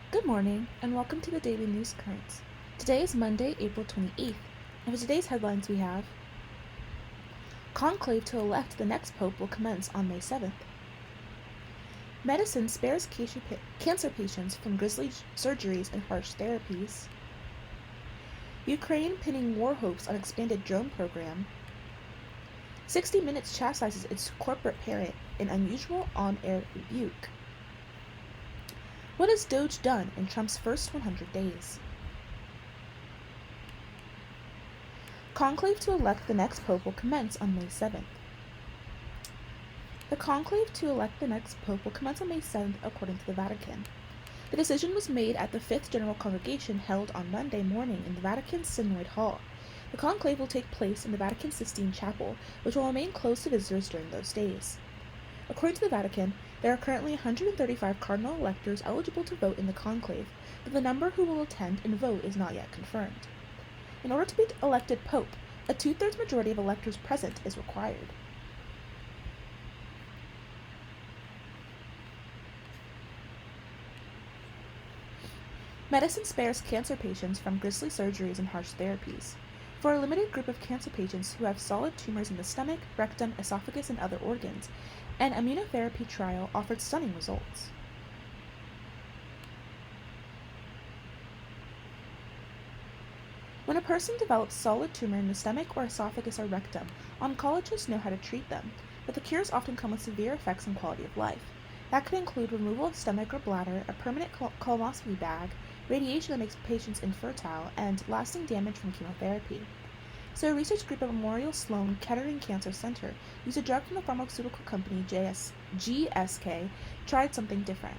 Good morning, and welcome to the Daily News Currents. Today is Monday, April 28th, and for today's headlines we have Conclave to elect the next pope will commence on May 7th. Medicine spares cancer patients from grisly surgeries and harsh therapies. Ukraine pinning war hopes on expanded drone program. 60 Minutes chastises its corporate parent in unusual on-air rebuke. What has Doge done in Trump's first 100 days? Conclave to elect the next pope will commence on May 7th. The conclave to elect the next pope will commence on May 7th, according to the Vatican. The decision was made at the Fifth General Congregation held on Monday morning in the Vatican's Synod Hall. The conclave will take place in the Vatican Sistine Chapel, which will remain closed to visitors during those days. According to the Vatican, there are currently 135 cardinal electors eligible to vote in the conclave, but the number who will attend and vote is not yet confirmed. In order to be elected pope, a two-thirds majority of electors present is required. Medicine spares cancer patients from grisly surgeries and harsh therapies. For a limited group of cancer patients who have solid tumors in the stomach, rectum, esophagus, and other organs, an immunotherapy trial offered stunning results. When a person develops solid tumor in the stomach or esophagus or rectum, oncologists know how to treat them, but the cures often come with severe effects on quality of life. That could include removal of stomach or bladder, a permanent colonoscopy bag, radiation that makes patients infertile, and lasting damage from chemotherapy. So a research group at Memorial Sloan Kettering Cancer Center used a drug from the pharmaceutical company GSK, tried something different.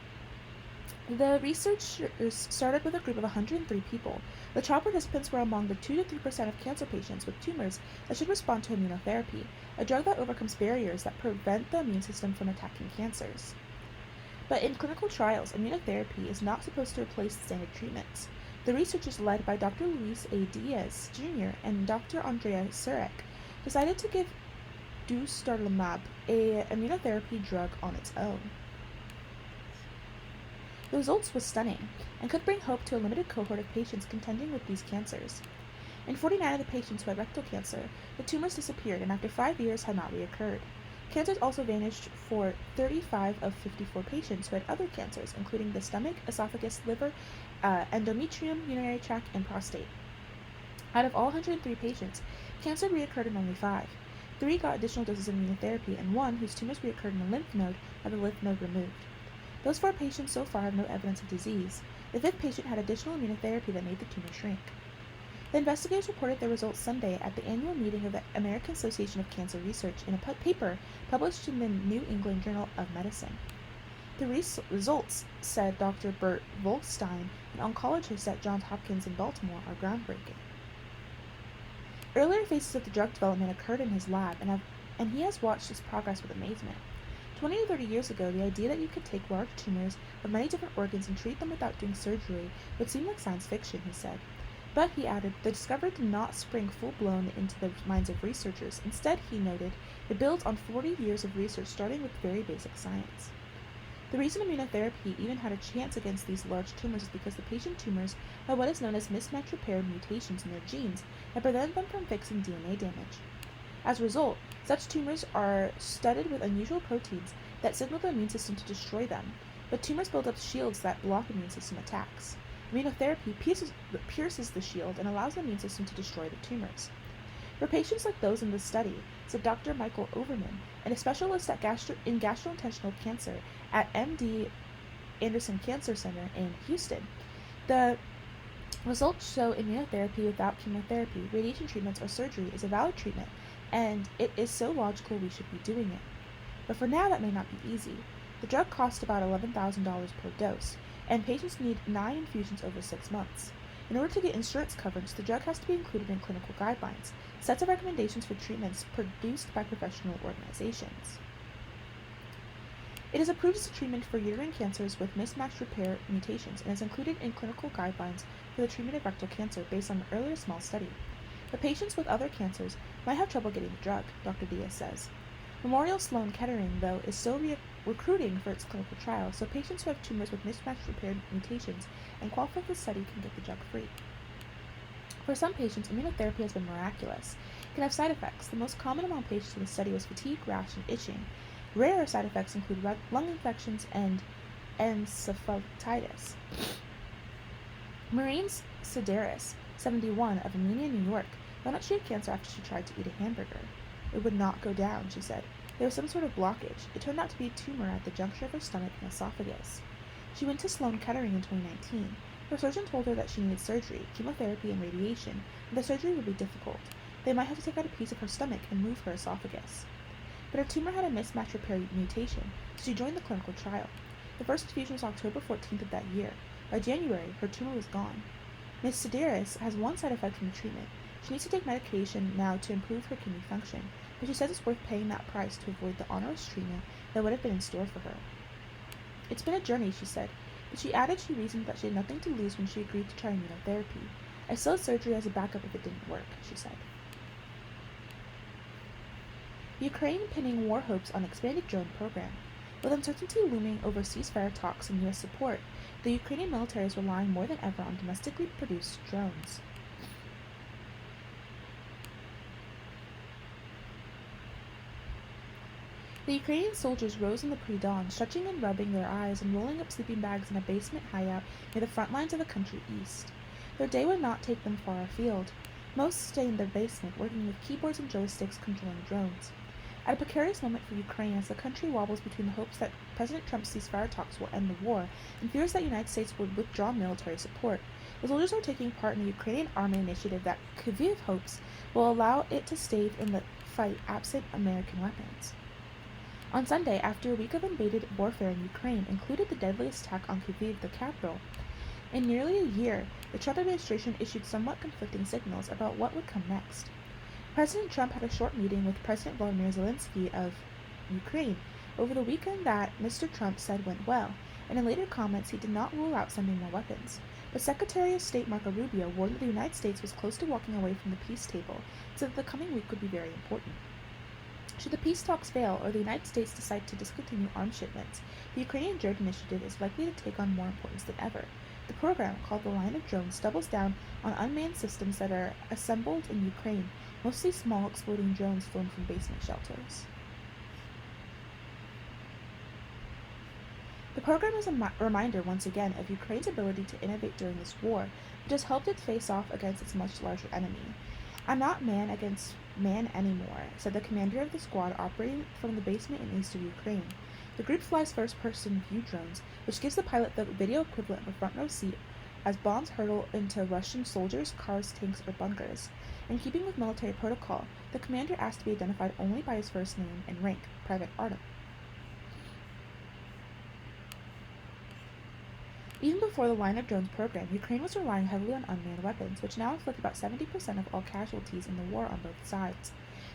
The researchers started with a group of 103 people. The trial participants were among the 2 to 3% of cancer patients with tumors that should respond to immunotherapy, a drug that overcomes barriers that prevent the immune system from attacking cancers. But in clinical trials, immunotherapy is not supposed to replace standard treatments. The researchers led by Dr. Luis A. Diaz Jr. and Dr. Andrea Surek decided to give dostarlimab, a immunotherapy drug, on its own. The results was stunning and could bring hope to a limited cohort of patients contending with these cancers. In 49 of the patients who had rectal cancer, the tumors disappeared and after 5 years had not reoccurred. Cancers also vanished for 35 of 54 patients who had other cancers, including the stomach, esophagus, liver, endometrium, urinary tract, and prostate. Out of all 103 patients, cancer reoccurred in only 5. 3 got additional doses of immunotherapy, and 1, whose tumors reoccurred in the lymph node, had the lymph node removed. Those 4 patients so far have no evidence of disease. The 5th patient had additional immunotherapy that made the tumor shrink. The investigators reported their results Sunday at the annual meeting of the American Association of Cancer Research in a paper published in the New England Journal of Medicine. The results, said Dr. Bert Volstein, an oncologist at Johns Hopkins in Baltimore, are groundbreaking. Earlier phases of the drug development occurred in his lab, and he has watched its progress with amazement. 20 to 30 years ago, the idea that you could take large tumors of many different organs and treat them without doing surgery would seem like science fiction, he said. But, he added, the discovery did not spring full-blown into the minds of researchers. Instead, he noted, it builds on 40 years of research starting with very basic science. The reason immunotherapy even had a chance against these large tumors is because the patient tumors have what is known as mismatch repair mutations in their genes that prevent them from fixing DNA damage. As a result, such tumors are studded with unusual proteins that signal the immune system to destroy them, but tumors build up shields that block immune system attacks. Immunotherapy pierces the shield and allows the immune system to destroy the tumors. For patients like those in this study, said Dr. Michael Overman, and a specialist in gastrointestinal cancer at MD Anderson Cancer Center in Houston, the results show immunotherapy without chemotherapy, radiation treatments, or surgery is a valid treatment, and it is so logical we should be doing it. But for now, that may not be easy. The drug costs about $11,000 per dose, and patients need 9 infusions over 6 months. In order to get insurance coverage, the drug has to be included in clinical guidelines, sets of recommendations for treatments produced by professional organizations. It is approved as a treatment for uterine cancers with mismatch repair mutations and is included in clinical guidelines for the treatment of rectal cancer based on an earlier small study. But patients with other cancers might have trouble getting the drug, Dr. Diaz says. Memorial Sloan Kettering, though, is still recruiting for its clinical trial, so patients who have tumors with mismatched repair mutations and qualify for the study can get the drug free. For some patients, immunotherapy has been miraculous. It can have side effects. The most common among patients in the study was fatigue, rash, and itching. Rarer side effects include lung infections and encephalitis. Maureen Sedaris, 71, of Armenia, New York, found out she had cancer after she tried to eat a hamburger. It would not go down, she said. There was some sort of blockage. It turned out to be a tumor at the juncture of her stomach and esophagus. She went to Sloan Kettering in 2019. Her surgeon told her that she needed surgery, chemotherapy, and radiation, and the surgery would be difficult. They might have to take out a piece of her stomach and move her esophagus. But her tumor had a mismatch repair mutation, so she joined the clinical trial. The first infusion was October 14th of that year. By January, her tumor was gone. Ms. Sedaris has one side effect from the treatment. She needs to take medication now to improve her kidney function, but she says it's worth paying that price to avoid the onerous treatment that would have been in store for her. It's been a journey, she said, but she added she reasoned that she had nothing to lose when she agreed to try immunotherapy. I still had surgery as a backup if it didn't work, she said. Ukraine pinning war hopes on expanded drone program. With uncertainty looming over ceasefire talks and U.S. support, the Ukrainian military is relying more than ever on domestically produced drones. The Ukrainian soldiers rose in the pre-dawn, stretching and rubbing their eyes and rolling up sleeping bags in a basement hideout near the front lines of the country east. Their day would not take them far afield. Most stay in their basement, working with keyboards and joysticks controlling drones. At a precarious moment for Ukraine as the country wobbles between the hopes that President Trump's ceasefire talks will end the war and fears that the United States would withdraw military support, the soldiers are taking part in a Ukrainian army initiative that Kyiv hopes will allow it to stay in the fight absent American weapons. On Sunday, after a week of invaded warfare in Ukraine included the deadliest attack on Kyiv, the capital, in nearly a year, the Trump administration issued somewhat conflicting signals about what would come next. President Trump had a short meeting with President Volodymyr Zelensky of Ukraine over the weekend that Mr. Trump said went well, and in later comments he did not rule out sending more weapons. But Secretary of State Marco Rubio warned that the United States was close to walking away from the peace table, so that the coming week would be very important. Should the peace talks fail or the United States decide to discontinue arms shipments, the Ukrainian drone initiative is likely to take on more importance than ever. The program, called the Line of Drones, doubles down on unmanned systems that are assembled in Ukraine, mostly small exploding drones flown from basement shelters. The program is a reminder once again of Ukraine's ability to innovate during this war, which has helped it face off against its much larger enemy. I'm not man against man anymore, said the commander of the squad operating from the basement in east of Ukraine. The group flies first-person view drones, which gives the pilot the video equivalent of a front-row seat as bombs hurtle into Russian soldiers, cars, tanks, or bunkers. In keeping with military protocol, the commander asked to be identified only by his first name and rank, Private Artem. Even before the Line of Drones program, Ukraine was relying heavily on unmanned weapons, which now inflict about 70% of all casualties in the war on both sides.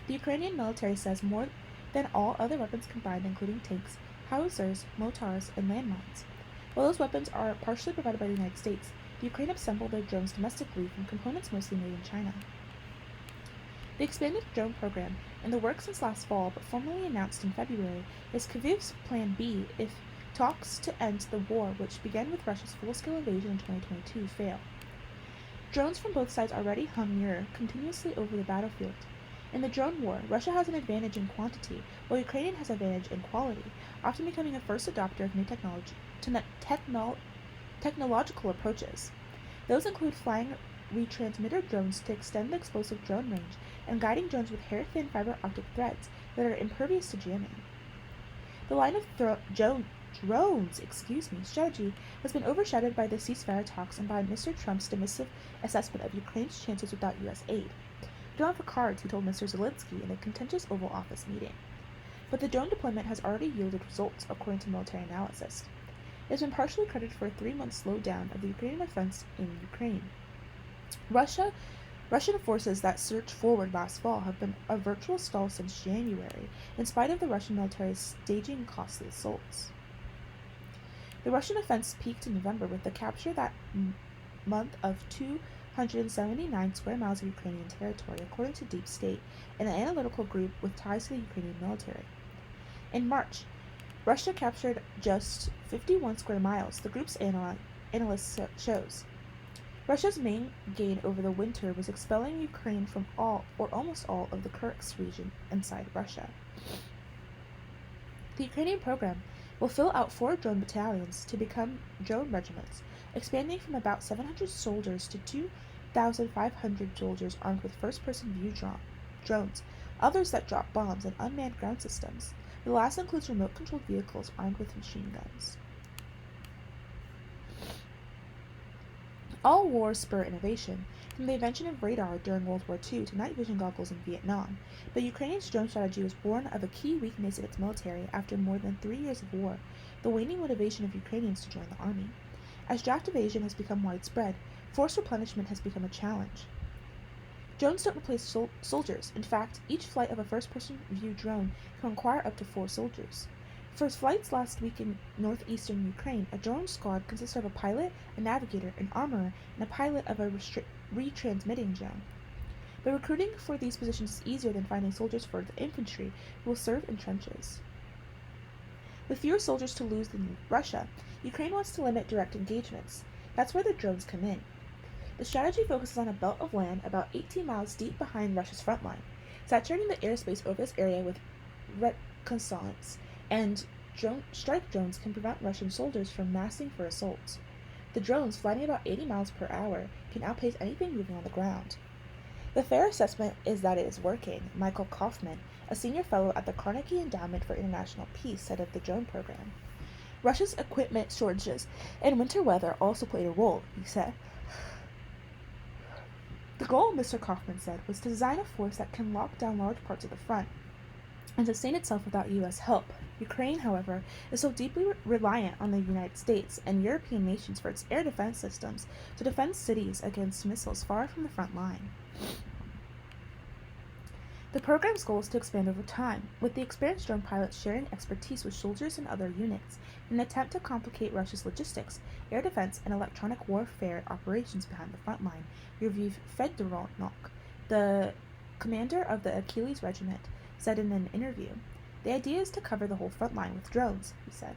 The Ukrainian military says more than all other weapons combined, including tanks, howitzers, mortars, and landmines. While those weapons are partially provided by the United States, the Ukraine assembled their drones domestically from components mostly made in China. The expanded drone program, in the works since last fall but formally announced in February, is Kyiv's Plan B if talks to end the war, which began with Russia's full-scale invasion in 2022, fail. Drones from both sides already hum near continuously over the battlefield. In the drone war, Russia has an advantage in quantity, while Ukraine has an advantage in quality, often becoming a first adopter of new technological approaches. Those include flying retransmitter drones to extend the explosive drone range and guiding drones with hair-thin fiber optic threads that are impervious to jamming. The Line of drones strategy has been overshadowed by the ceasefire talks and by Mr. Trump's dismissive assessment of Ukraine's chances without U.S. aid. We don't have the cards, he told Mr. Zelensky in a contentious Oval Office meeting. But the drone deployment has already yielded results, according to military analysis. It has been partially credited for a 3-month slowdown of the Ukrainian offense in Ukraine. Russian forces that surged forward last fall have been a virtual stall since January, in spite of the Russian military's staging costly assaults. The Russian offense peaked in November with the capture that month of 279 square miles of Ukrainian territory, according to Deep State, an analytical group with ties to the Ukrainian military. In March, Russia captured just 51 square miles, the group's analyst shows. Russia's main gain over the winter was expelling Ukraine from all, or almost all, of the Kursk region inside Russia. The Ukrainian program will fill out 4 drone battalions to become drone regiments, expanding from about 700 soldiers to 2,500 soldiers armed with first-person view drones, others that drop bombs, and unmanned ground systems. The last includes remote-controlled vehicles armed with machine guns. All wars spur innovation, from the invention of radar during World War II to night vision goggles in Vietnam. But Ukraine's drone strategy was born of a key weakness in its military after more than 3 years of war, the waning motivation of Ukrainians to join the army. As draft evasion has become widespread, force replenishment has become a challenge. Drones don't replace soldiers. In fact, each flight of a first-person view drone can require up to 4 soldiers. For flights last week in northeastern Ukraine, a drone squad consisted of a pilot, a navigator, an armorer, and a pilot of a retransmitting drone. But recruiting for these positions is easier than finding soldiers for the infantry who will serve in trenches. With fewer soldiers to lose than Russia, Ukraine wants to limit direct engagements. That's where the drones come in. The strategy focuses on a belt of land about 18 miles deep behind Russia's front line, saturating the airspace over this area with reconnaissance and strike drones can prevent Russian soldiers from massing for assaults. The drones, flying about 80 miles per hour, can outpace anything moving on the ground. The fair assessment is that it is working, Michael Kaufman, a senior fellow at the Carnegie Endowment for International Peace, said of the drone program. Russia's equipment shortages and winter weather also played a role, he said. The goal, Mr. Kaufman said, was to design a force that can lock down large parts of the front and sustain itself without U.S. help. Ukraine, however, is so deeply reliant on the United States and European nations for its air defense systems to defend cities against missiles far from the front line. The program's goal is to expand over time, with the experienced drone pilots sharing expertise with soldiers and other units in an attempt to complicate Russia's logistics, air defense, and electronic warfare operations behind the front line, Yuriy Fedoronok, the commander of the Achilles Regiment, said in an interview. The idea is to cover the whole front line with drones, he said.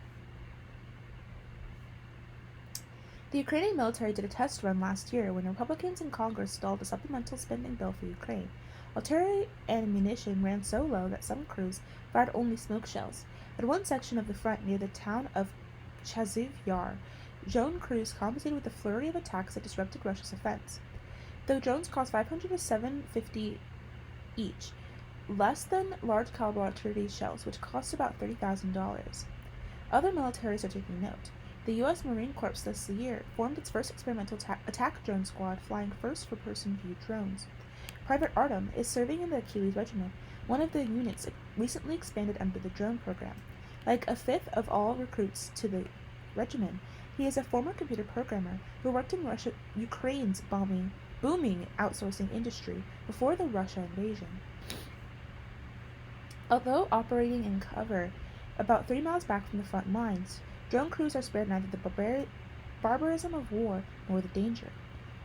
The Ukrainian military did a test run last year when Republicans in Congress stalled a supplemental spending bill for Ukraine. Artillery and ammunition ran so low that some crews fired only smoke shells. At one section of the front near the town of Chaziv Yar, drone crews compensated with a flurry of attacks that disrupted Russia's offense. Though drones cost $500 to $750 each, less than large-caliber artillery shells, which cost about $30,000. Other militaries are taking note. The U.S. Marine Corps this year formed its first experimental attack drone squad, flying first-person view drones. Private Artem is serving in the Achilles Regiment, one of the units recently expanded under the drone program. Like a fifth of all recruits to the regiment, he is a former computer programmer who worked in Ukraine's booming outsourcing industry before the Russia invasion. Although operating in cover about 3 miles back from the front lines, drone crews are spared neither the barbarism of war nor the danger.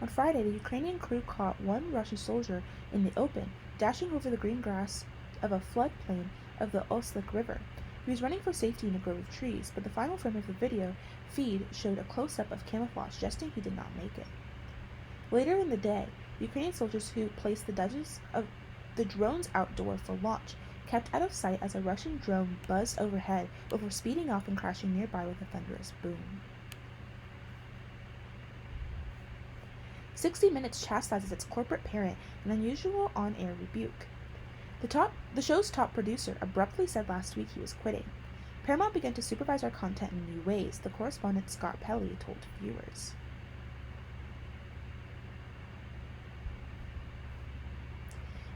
On Friday, the Ukrainian crew caught one Russian soldier in the open, dashing over the green grass of a floodplain of the Oslik River. He was running for safety in a grove of trees, but the final frame of the video feed showed a close-up of camouflage, suggesting he did not make it. Later in the day, Ukrainian soldiers who placed the drones outdoor for launch kept out of sight as a Russian drone buzzed overhead before speeding off and crashing nearby with a thunderous boom. 60 Minutes chastises its corporate parent an unusual on-air rebuke. The show's top producer abruptly said last week he was quitting. Paramount began to supervise our content in new ways, the correspondent Scott Pelley told viewers.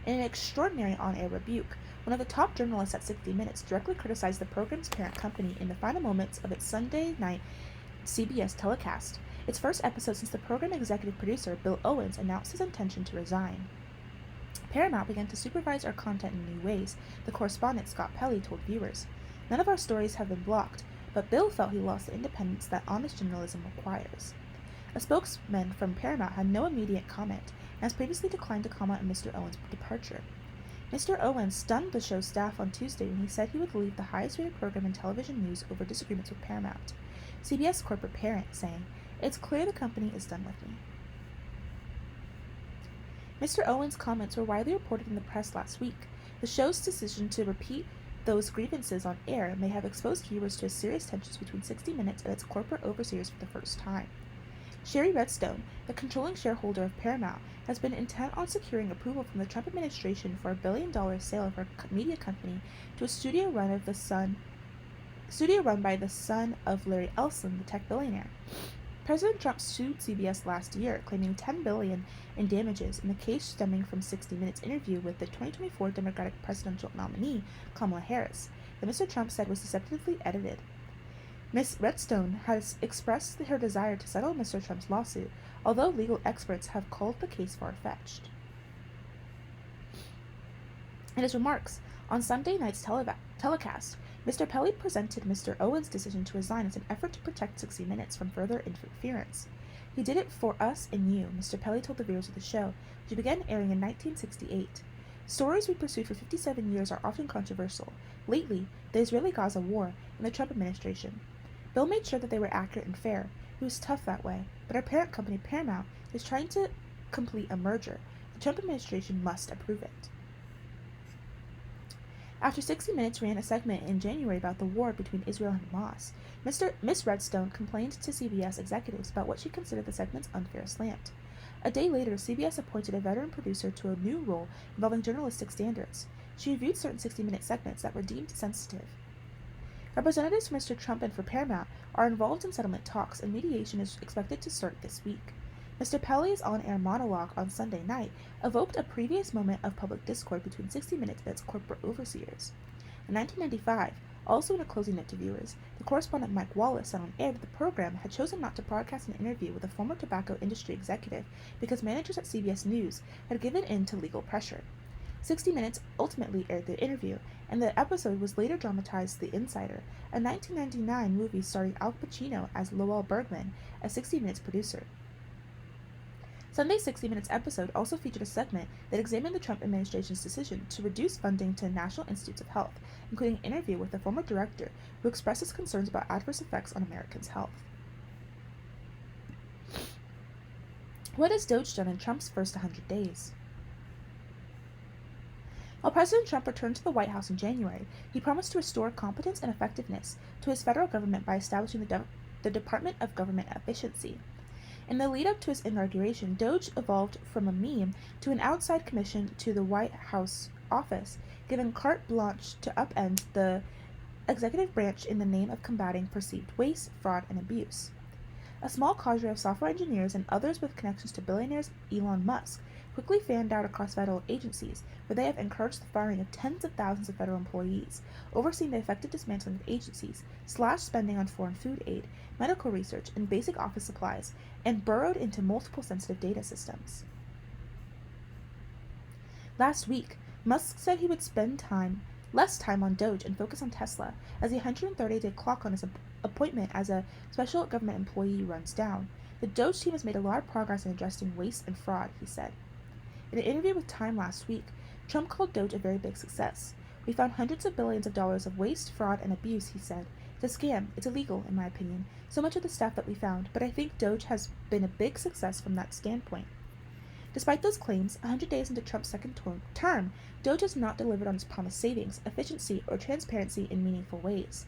In an extraordinary on-air rebuke, one of the top journalists at 60 Minutes directly criticized the program's parent company in the final moments of its Sunday night CBS telecast, its first episode since the program executive producer Bill Owens announced his intention to resign. Paramount began to supervise our content in new ways, the correspondent Scott Pelley told viewers. None of our stories have been blocked, but Bill felt he lost the independence that honest journalism requires. A spokesman from Paramount had no immediate comment, and has previously declined to comment on Mr. Owens' departure. Mr. Owens stunned the show's staff on Tuesday when he said he would leave the highest-rated program in television news over disagreements with Paramount, CBS corporate parent, saying, "It's clear the company is done with me." Mr. Owens' comments were widely reported in the press last week. The show's decision to repeat those grievances on air may have exposed viewers to serious tensions between 60 Minutes and its corporate overseers for the first time. Shari Redstone, the controlling shareholder of Paramount, has been intent on securing approval from the Trump administration for a $1 billion sale of her media company to a studio run by the son of Larry Ellison, the tech billionaire. President Trump sued CBS last year, claiming $10 billion in damages in the case stemming from 60 Minutes' interview with the 2024 Democratic presidential nominee, Kamala Harris, that Mr. Trump said was deceptively edited. Ms. Redstone has expressed her desire to settle Mr. Trump's lawsuit, although legal experts have called the case far-fetched. In his remarks on Sunday night's telecast, Mr. Pelly presented Mr. Owens' decision to resign as an effort to protect 60 Minutes from further interference. "He did it for us and you," Mr. Pelly told the viewers of the show, which began airing in 1968. "Stories we pursued for 57 years are often controversial. Lately, the Israeli-Gaza war and the Trump administration. Bill made sure that they were accurate and fair. He was tough that way. But our parent company, Paramount, is trying to complete a merger. The Trump administration must approve it." After 60 Minutes ran a segment in January about the war between Israel and Hamas, Ms. Redstone complained to CBS executives about what she considered the segment's unfair slant. A day later, CBS appointed a veteran producer to a new role involving journalistic standards. She reviewed certain 60 Minute segments that were deemed sensitive. Representatives for Mr. Trump and for Paramount are involved in settlement talks, and mediation is expected to start this week. Mr. Pelly's on-air monologue on Sunday night evoked a previous moment of public discord between 60 Minutes and its corporate overseers. In 1995, also in a closing note to viewers, the correspondent Mike Wallace said on air that the program had chosen not to broadcast an interview with a former tobacco industry executive because managers at CBS News had given in to legal pressure. 60 Minutes ultimately aired the interview, and the episode was later dramatized The Insider, a 1999 movie starring Al Pacino as Lowell Bergman, a 60 Minutes producer. Sunday's 60 Minutes episode also featured a segment that examined the Trump administration's decision to reduce funding to National Institutes of Health, including an interview with a former director who expresses concerns about adverse effects on Americans' health. What has Doge done in Trump's first 100 days? While President Trump returned to the White House in January, he promised to restore competence and effectiveness to his federal government by establishing the Department of Government Efficiency. In the lead-up to his inauguration, Doge evolved from a meme to an outside commission to the White House office, giving carte blanche to upend the executive branch in the name of combating perceived waste, fraud, and abuse. A small cadre of software engineers and others with connections to billionaire Elon Musk quickly fanned out across federal agencies, where they have encouraged the firing of tens of thousands of federal employees, overseeing the effective dismantling of agencies, slashed spending on foreign food aid, medical research, and basic office supplies, and burrowed into multiple sensitive data systems. Last week, Musk said he would spend less time on Doge and focus on Tesla, as the 130-day clock on his appointment as a special government employee runs down. The Doge team has made a lot of progress in addressing waste and fraud, he said. In an interview with Time last week, Trump called Doge a very big success. "We found hundreds of billions of dollars of waste, fraud, and abuse," he said. "It's a scam. It's illegal, in my opinion. So much of the stuff that we found, but I think Doge has been a big success from that standpoint." Despite those claims, 100 days into Trump's second term, Doge has not delivered on his promised savings, efficiency, or transparency in meaningful ways.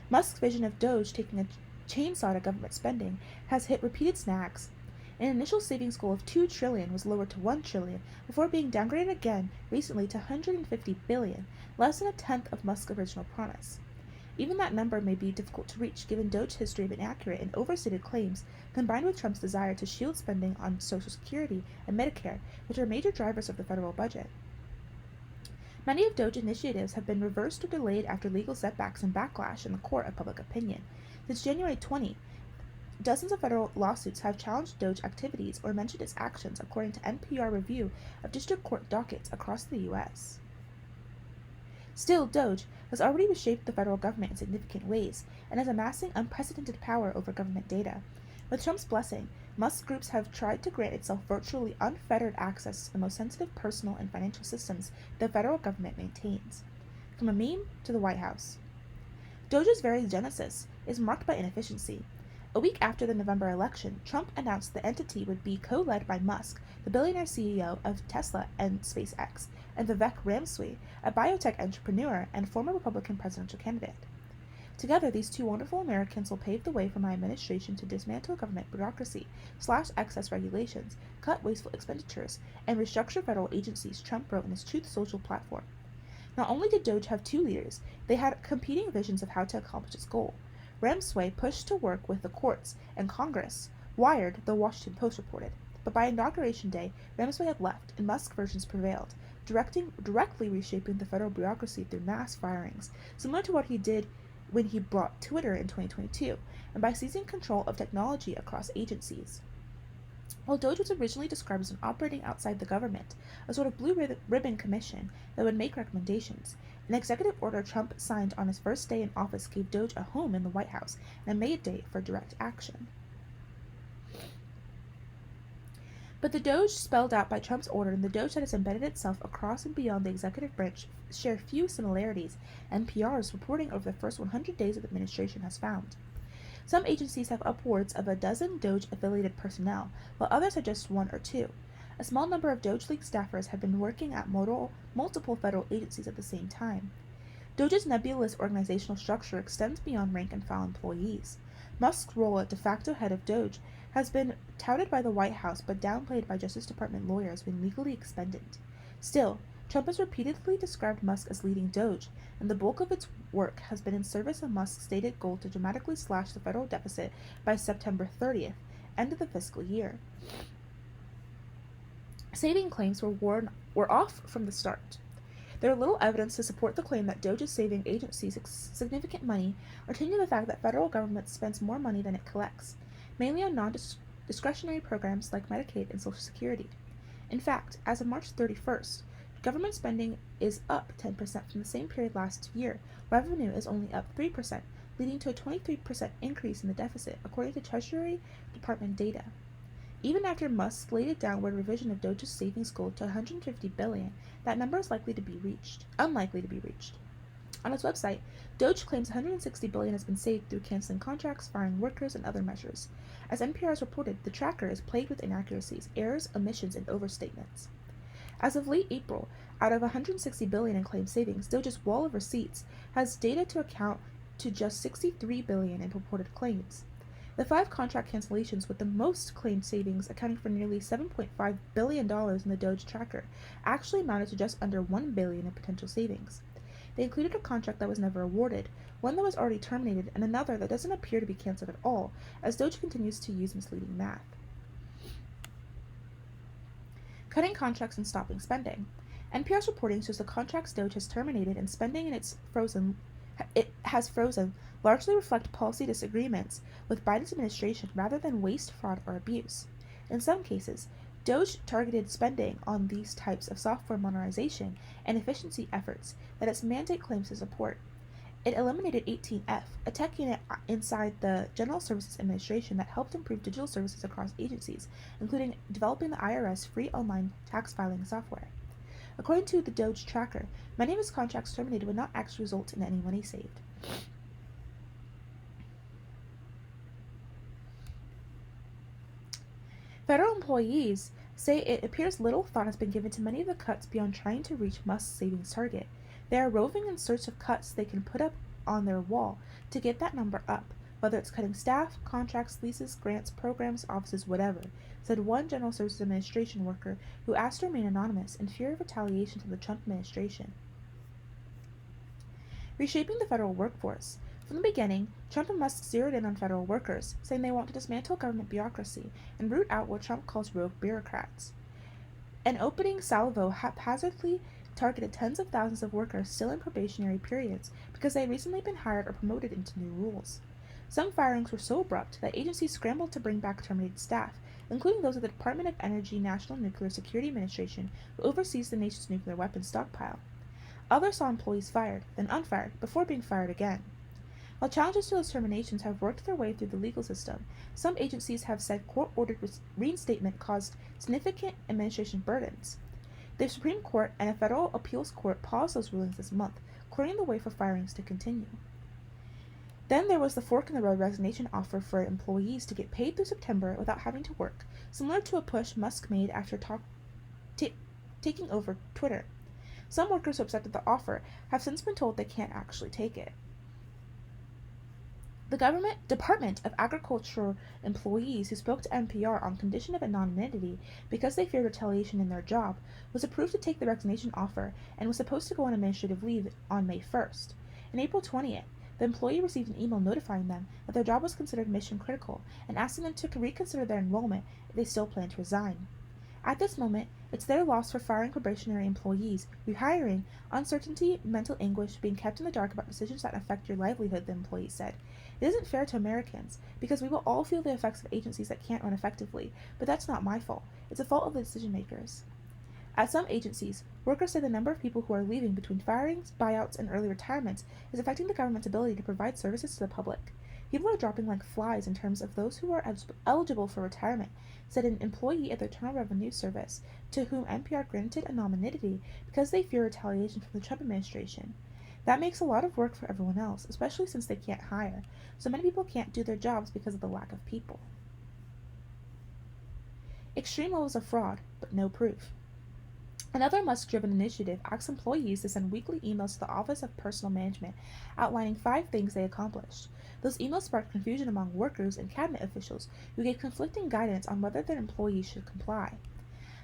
Musk's vision of Doge taking a chainsaw to government spending has hit repeated snags. An initial savings goal of $2 trillion was lowered to $1 trillion before being downgraded again recently to $150 billion, less than a tenth of Musk's original promise. Even that number may be difficult to reach given Doge's history of inaccurate and overstated claims, combined with Trump's desire to shield spending on Social Security and Medicare, which are major drivers of the federal budget. Many of Doge's initiatives have been reversed or delayed after legal setbacks and backlash in the court of public opinion. Since January 20, dozens of federal lawsuits have challenged Doge activities or mentioned its actions, according to NPR review of district court dockets across the U.S. Still, Doge has already reshaped the federal government in significant ways and is amassing unprecedented power over government data. With Trump's blessing, Musk groups have tried to grant itself virtually unfettered access to the most sensitive personal and financial systems the federal government maintains. From a meme to the White House. Doge's very genesis is marked by inefficiency. A week after the November election, Trump announced the entity would be co-led by Musk, the billionaire CEO of Tesla and SpaceX, and Vivek Ramaswamy, a biotech entrepreneur and former Republican presidential candidate. Together, these two wonderful Americans will pave the way for my administration to dismantle government bureaucracy, slash excess regulations, cut wasteful expenditures, and restructure federal agencies, Trump wrote in his Truth Social platform. Not only did Doge have two leaders, they had competing visions of how to accomplish its goal. Ramaswamy pushed to work with the courts and Congress, Wired, the Washington Post reported. But by Inauguration Day, Ramaswamy had left, and Musk versions prevailed, directly reshaping the federal bureaucracy through mass firings, similar to what he did when he bought Twitter in 2022, and by seizing control of technology across agencies. While Doge was originally described as an operating outside the government, a sort of blue ribbon commission that would make recommendations, an executive order Trump signed on his first day in office gave Doge a home in the White House and a mandate for direct action. But the Doge spelled out by Trump's order and the Doge that has embedded itself across and beyond the executive branch share few similarities, NPR's reporting over the first 100 days of the administration has found. Some agencies have upwards of a dozen Doge-affiliated personnel, while others have just one or two. A small number of Doge League staffers have been working at multiple federal agencies at the same time. Doge's nebulous organizational structure extends beyond rank-and-file employees. Musk's role as de facto head of Doge has been touted by the White House but downplayed by Justice Department lawyers when legally expended. Still, Trump has repeatedly described Musk as leading Doge, and the bulk of its work has been in service of Musk's stated goal to dramatically slash the federal deficit by September 30th, end of the fiscal year. Saving claims were off from the start. There is little evidence to support the claim that Doge is saving agencies significant money or changing the fact that federal government spends more money than it collects, mainly on non-discretionary programs like Medicaid and Social Security. In fact, as of March 31st, government spending is up 10% from the same period last year. Revenue is only up 3%, leading to a 23% increase in the deficit, according to Treasury Department data. Even after Musk's slated downward revision of Doge's savings goal to $150 billion, that number is unlikely to be reached. On its website, Doge claims $160 billion has been saved through canceling contracts, firing workers, and other measures. As NPR has reported, the tracker is plagued with inaccuracies, errors, omissions, and overstatements. As of late April, out of $160 billion in claimed savings, Doge's wall of receipts has data to account to just $63 billion in purported claims. The 5 contract cancellations with the most claimed savings, accounting for nearly $7.5 billion in the Doge tracker, actually amounted to just under $1 billion in potential savings. They included a contract that was never awarded, one that was already terminated, and another that doesn't appear to be canceled at all, as Doge continues to use misleading math. Cutting contracts and stopping spending. NPR's reporting shows the contracts Doge has terminated and spending it has frozen largely reflect policy disagreements with Biden's administration rather than waste, fraud, or abuse. In some cases, Doge targeted spending on these types of software modernization and efficiency efforts that its mandate claims to support. It eliminated 18F, a tech unit inside the General Services Administration that helped improve digital services across agencies, including developing the IRS free online tax filing software. According to the Doge tracker, many of its contracts terminated would not actually result in any money saved. Federal employees say it appears little thought has been given to many of the cuts beyond trying to reach Musk's savings target. They are roving in search of cuts they can put up on their wall to get that number up, whether it's cutting staff, contracts, leases, grants, programs, offices, whatever, said one General Services Administration worker who asked to remain anonymous in fear of retaliation from the Trump administration. Reshaping the federal workforce. From the beginning, Trump and Musk zeroed in on federal workers, saying they want to dismantle government bureaucracy and root out what Trump calls rogue bureaucrats. An opening salvo haphazardly targeted tens of thousands of workers still in probationary periods because they had recently been hired or promoted into new roles. Some firings were so abrupt that agencies scrambled to bring back terminated staff, including those of the Department of Energy National Nuclear Security Administration, who oversees the nation's nuclear weapons stockpile. Others saw employees fired, then unfired, before being fired again. While challenges to those terminations have worked their way through the legal system, some agencies have said court-ordered reinstatement caused significant administration burdens. The Supreme Court and a federal appeals court paused those rulings this month, clearing the way for firings to continue. Then there was the fork in the road resignation offer for employees to get paid through September without having to work, similar to a push Musk made after taking over Twitter. Some workers who accepted the offer have since been told they can't actually take it. The Department of Agriculture employees who spoke to NPR on condition of anonymity because they feared retaliation in their job was approved to take the resignation offer and was supposed to go on administrative leave on May 1st. On April 20th, the employee received an email notifying them that their job was considered mission critical and asking them to reconsider their enrollment if they still plan to resign. At this moment, it's their loss for firing probationary employees, rehiring, uncertainty, mental anguish, being kept in the dark about decisions that affect your livelihood, the employee said. It isn't fair to Americans, because we will all feel the effects of agencies that can't run effectively, but that's not my fault. It's the fault of the decision makers. At some agencies, workers say the number of people who are leaving between firings, buyouts, and early retirements is affecting the government's ability to provide services to the public. People are dropping like flies in terms of those who are eligible for retirement, said an employee at the Internal Revenue Service, to whom NPR granted anonymity because they fear retaliation from the Trump administration. That makes a lot of work for everyone else, especially since they can't hire. So many people can't do their jobs because of the lack of people. Extreme levels of fraud, but no proof. Another Musk-driven initiative asks employees to send weekly emails to the Office of Personnel Management outlining 5 things they accomplished. Those emails sparked confusion among workers and cabinet officials who gave conflicting guidance on whether their employees should comply.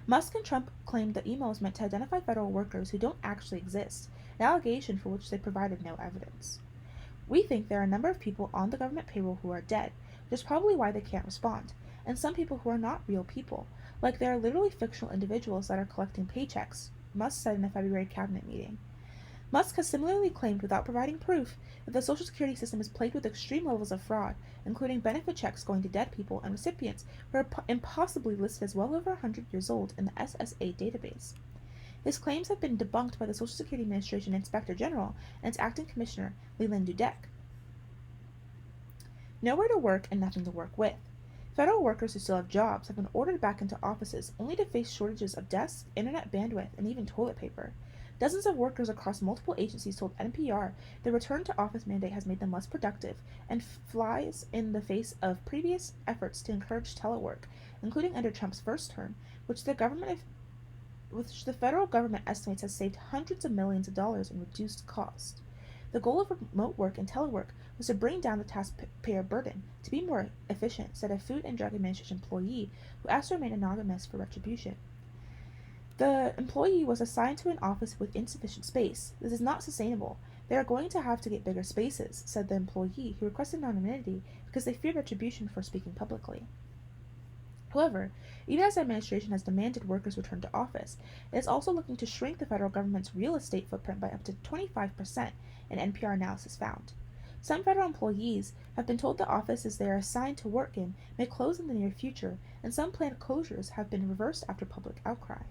Musk and Trump claimed the email was meant to identify federal workers who don't actually exist, an allegation for which they provided no evidence. We think there are a number of people on the government payroll who are dead, which is probably why they can't respond, and some people who are not real people, like they are literally fictional individuals that are collecting paychecks, Musk said in a February cabinet meeting. Musk has similarly claimed, without providing proof, that the Social Security system is plagued with extreme levels of fraud, including benefit checks going to dead people and recipients who are impossibly listed as well over 100 years old in the SSA database. His claims have been debunked by the Social Security Administration Inspector General and its acting commissioner, Leland Dudek. Nowhere to work and nothing to work with. Federal workers who still have jobs have been ordered back into offices only to face shortages of desks, internet bandwidth, and even toilet paper. Dozens of workers across multiple agencies told NPR the return to office mandate has made them less productive and flies in the face of previous efforts to encourage telework, including under Trump's first term, which the federal government estimates has saved hundreds of millions of dollars in reduced costs. The goal of remote work and telework was to bring down the taxpayer burden, to be more efficient, said a Food and Drug Administration employee who asked to remain anonymous for retribution. The employee was assigned to an office with insufficient space. This is not sustainable. They are going to have to get bigger spaces, said the employee, who requested anonymity because they feared retribution for speaking publicly. However, even as the administration has demanded workers return to office, it is also looking to shrink the federal government's real estate footprint by up to 25%, an NPR analysis found. Some federal employees have been told the offices they are assigned to work in may close in the near future, and some planned closures have been reversed after public outcry.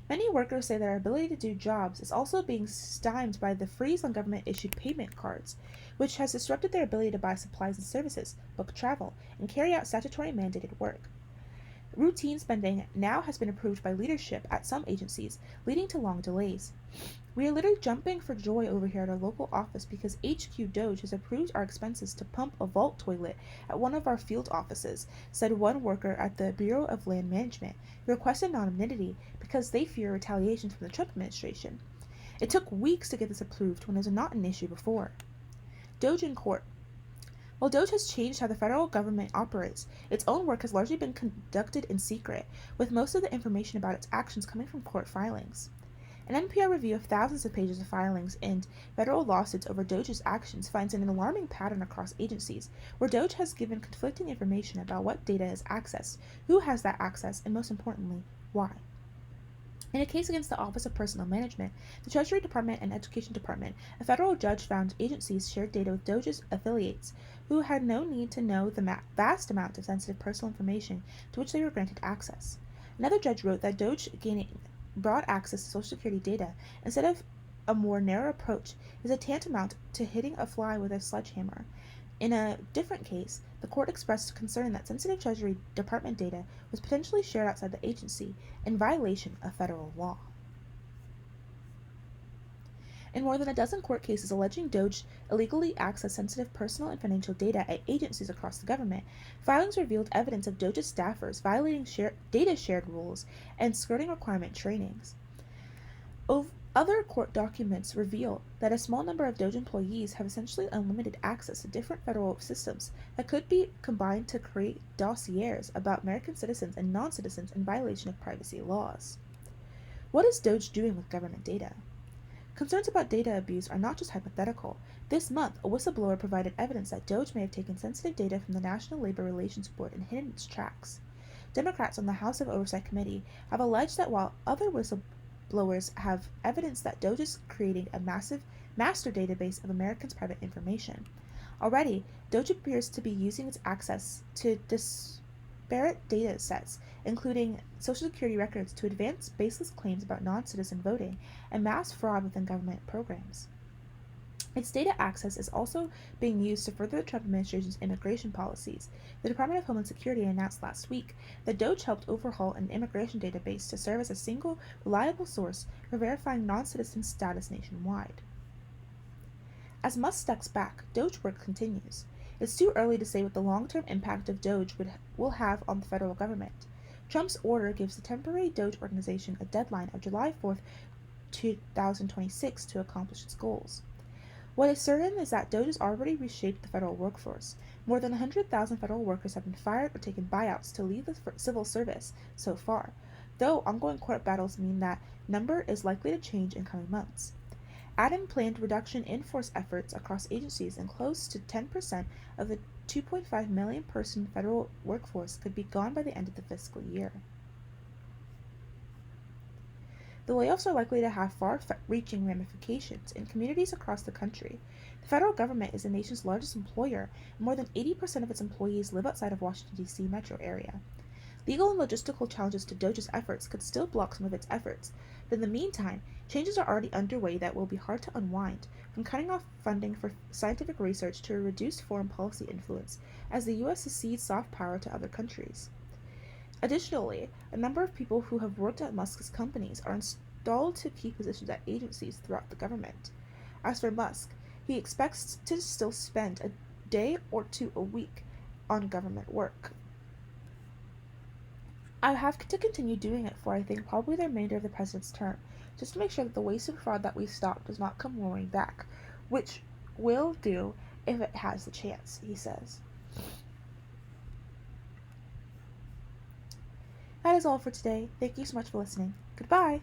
Many workers say their ability to do jobs is also being stymied by the freeze on government-issued payment cards, which has disrupted their ability to buy supplies and services, book travel, and carry out statutory mandated work. Routine spending now has been approved by leadership at some agencies, leading to long delays. We are literally jumping for joy over here at our local office because HQ Doge has approved our expenses to pump a vault toilet at one of our field offices, said one worker at the Bureau of Land Management, who requested anonymity because they fear retaliation from the Trump administration. It took weeks to get this approved when it was not an issue before. Doge in court. While Doge has changed how the federal government operates, its own work has largely been conducted in secret, with most of the information about its actions coming from court filings. An NPR review of thousands of pages of filings and federal lawsuits over Doge's actions finds an alarming pattern across agencies, where Doge has given conflicting information about what data is accessed, who has that access, and most importantly, why. In a case against the Office of Personnel Management, the Treasury Department and Education Department, a federal judge found agencies shared data with Doge's affiliates, who had no need to know the vast amount of sensitive personal information to which they were granted access. Another judge wrote that Doge gaining broad access to Social Security data instead of a more narrow approach is a tantamount to hitting a fly with a sledgehammer. In a different case, the court expressed concern that sensitive Treasury Department data was potentially shared outside the agency in violation of federal law. In more than a dozen court cases alleging Doge illegally accessed sensitive personal and financial data at agencies across the government, filings revealed evidence of Doge's staffers violating data shared rules and skirting requirement trainings. Other court documents reveal that a small number of Doge employees have essentially unlimited access to different federal systems that could be combined to create dossiers about American citizens and non citizens in violation of privacy laws. What is Doge doing with government data? Concerns about data abuse are not just hypothetical. This month, a whistleblower provided evidence that Doge may have taken sensitive data from the National Labor Relations Board and hidden its tracks. Democrats on the House of Oversight Committee have alleged that while other whistleblowers have evidence that Doge is creating a massive master database of Americans' private information. Already, Doge appears to be using its access to disparate data sets, including Social Security records, to advance baseless claims about non citizen voting and mass fraud within government programs. Its data access is also being used to further the Trump administration's immigration policies. The Department of Homeland Security announced last week that Doge helped overhaul an immigration database to serve as a single, reliable source for verifying non citizen status nationwide. As Musk steps back, Doge work continues. It's too early to say what the long-term impact of Doge will have on the federal government. Trump's order gives the temporary Doge organization a deadline of July 4th, 2026 to accomplish its goals. What is certain is that Doge has already reshaped the federal workforce. More than 100,000 federal workers have been fired or taken buyouts to leave the civil service so far, though ongoing court battles mean that number is likely to change in coming months. Add in planned reduction in force efforts across agencies, and close to 10% of the 2.5 million person federal workforce could be gone by the end of the fiscal year. The layoffs are likely to have far-reaching ramifications in communities across the country. The federal government is the nation's largest employer, and more than 80% of its employees live outside of Washington, D.C. metro area. Legal and logistical challenges to Doge's efforts could still block some of its efforts, but in the meantime, changes are already underway that will be hard to unwind, from cutting off funding for scientific research to reduce foreign policy influence, as the U.S. cedes soft power to other countries. Additionally, a number of people who have worked at Musk's companies are installed to key positions at agencies throughout the government. As for Musk, he expects to still spend a day or two a week on government work. I have to continue doing it for, I think, probably the remainder of the president's term, just to make sure that the waste and fraud that we stopped does not come roaring back, which will do if it has the chance, he says. That is all for today. Thank you so much for listening. Goodbye!